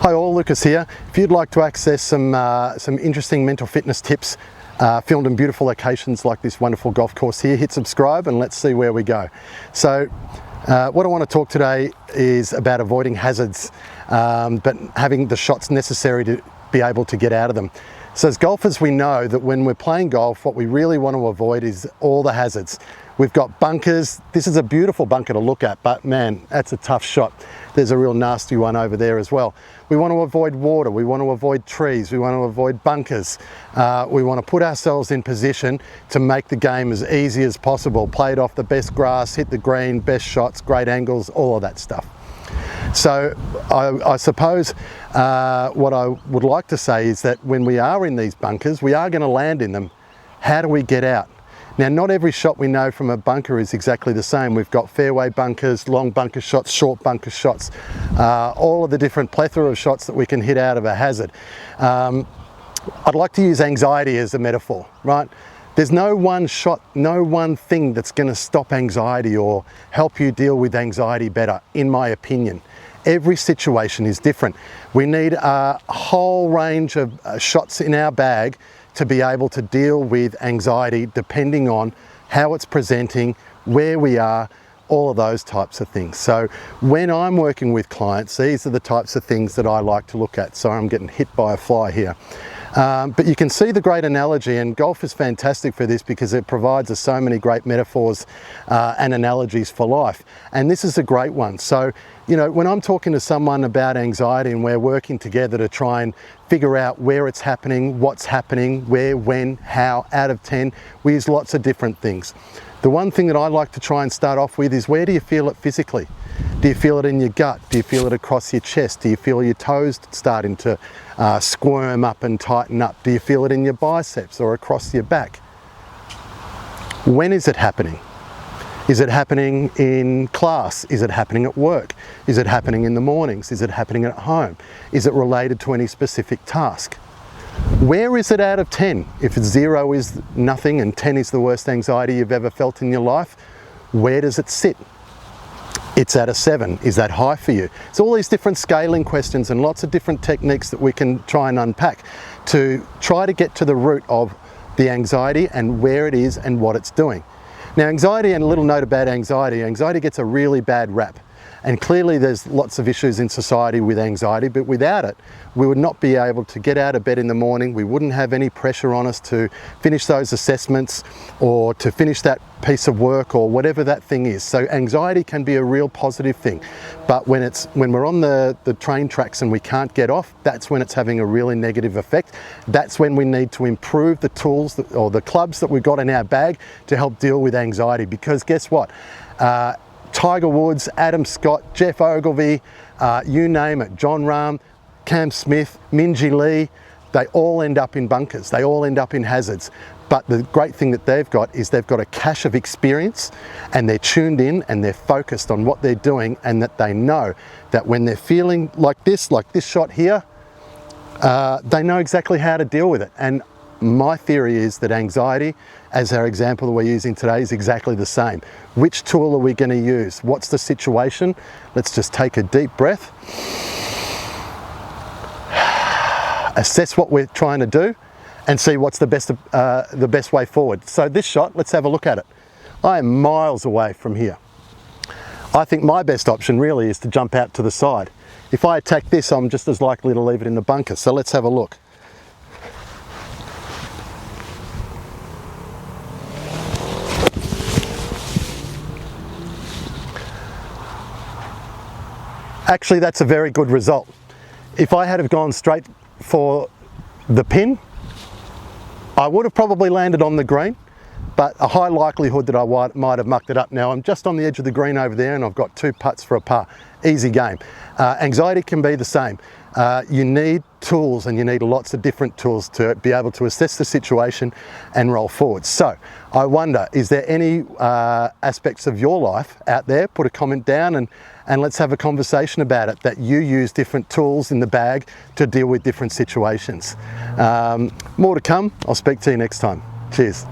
Hi all, Lucas here. If you'd like to access some interesting mental fitness tips filmed in beautiful locations like this wonderful golf course here, hit subscribe and let's see where we go. So what I want to talk today is about avoiding hazards, but having the shots necessary to be able to get out of them. So as golfers, we know that when we're playing golf, what we really want to avoid is all the hazards. We've got bunkers. This is a beautiful bunker to look at, but man, that's a tough shot. There's a real nasty one over there as well. We want to avoid water, we want to avoid trees, we want to avoid bunkers. We want to put ourselves in position to make the game as easy as possible. Play it off the best grass, hit the green, best shots, great angles, all of that stuff. So I suppose what I would like to say is that when we are in these bunkers, we are going to land in them. How do we get out? Now, not every shot we know from a bunker is exactly the same. We've got fairway bunkers, long bunker shots, short bunker shots, all of the different plethora of shots that we can hit out of a hazard. I'd like to use anxiety as a metaphor, right? There's no one shot, no one thing that's going to stop anxiety or help you deal with anxiety better, in my opinion. Every situation is different. We need a whole range of shots in our bag to be able to deal with anxiety depending on how it's presenting, where we are, all of those types of things. So when I'm working with clients, these are the types of things that I like to look at. Sorry, I'm getting hit by a fly here. But you can see the great analogy, and golf is fantastic for this because it provides us so many great metaphors and analogies for life. And this is a great one. So, you know, when I'm talking to someone about anxiety and we're working together to try and figure out where it's happening, what's happening, where, when, how, out of 10, we use lots of different things. The one thing that I like to try and start off with is, where do you feel it physically? Do you feel it in your gut? Do you feel it across your chest? Do you feel your toes starting to squirm up and tighten up? Do you feel it in your biceps or across your back? When is it happening? Is it happening in class? Is it happening at work? Is it happening in the mornings? Is it happening at home? Is it related to any specific task? Where is it out of 10? If 0 is nothing and 10 is the worst anxiety you've ever felt in your life, where does it sit? It's at a 7. Is that high for you? It's all these different scaling questions and lots of different techniques that we can try and unpack to try to get to the root of the anxiety and where it is and what it's doing. Now, anxiety, and a little note about anxiety, anxiety gets a really bad rap. And clearly there's lots of issues in society with anxiety, but without it, we would not be able to get out of bed in the morning. We wouldn't have any pressure on us to finish those assessments or to finish that piece of work or whatever that thing is. So anxiety can be a real positive thing. But when we're on the train tracks and we can't get off, that's when it's having a really negative effect. That's when we need to improve the tools or the clubs that we've got in our bag to help deal with anxiety. Because guess what? Tiger Woods, Adam Scott, Jeff Ogilvy, you name it, John Rahm, Cam Smith, Minjee Lee, they all end up in bunkers, they all end up in hazards. But the great thing that they've got is they've got a cache of experience and they're tuned in and they're focused on what they're doing, and that they know that when they're feeling like this shot here, they know exactly how to deal with it. And my theory is that anxiety, as our example that we're using today, is exactly the same. Which tool are we going to use? What's the situation? Let's just take a deep breath. Assess what we're trying to do and see what's the best way forward. So this shot, let's have a look at it. I am miles away from here. I think my best option really is to jump out to the side. If I attack this, I'm just as likely to leave it in the bunker. So let's have a look. Actually, that's a very good result. If I had have gone straight for the pin, I would have probably landed on the green, but a high likelihood that I might have mucked it up. Now I'm just on the edge of the green over there and I've got 2 putts for a par. Easy game. Anxiety can be the same. You need tools, and you need lots of different tools to be able to assess the situation and roll forward. So I wonder, is there any aspects of your life out there? Put a comment down and let's have a conversation about it, that you use different tools in the bag to deal with different situations. More to come. I'll speak to you next time. Cheers.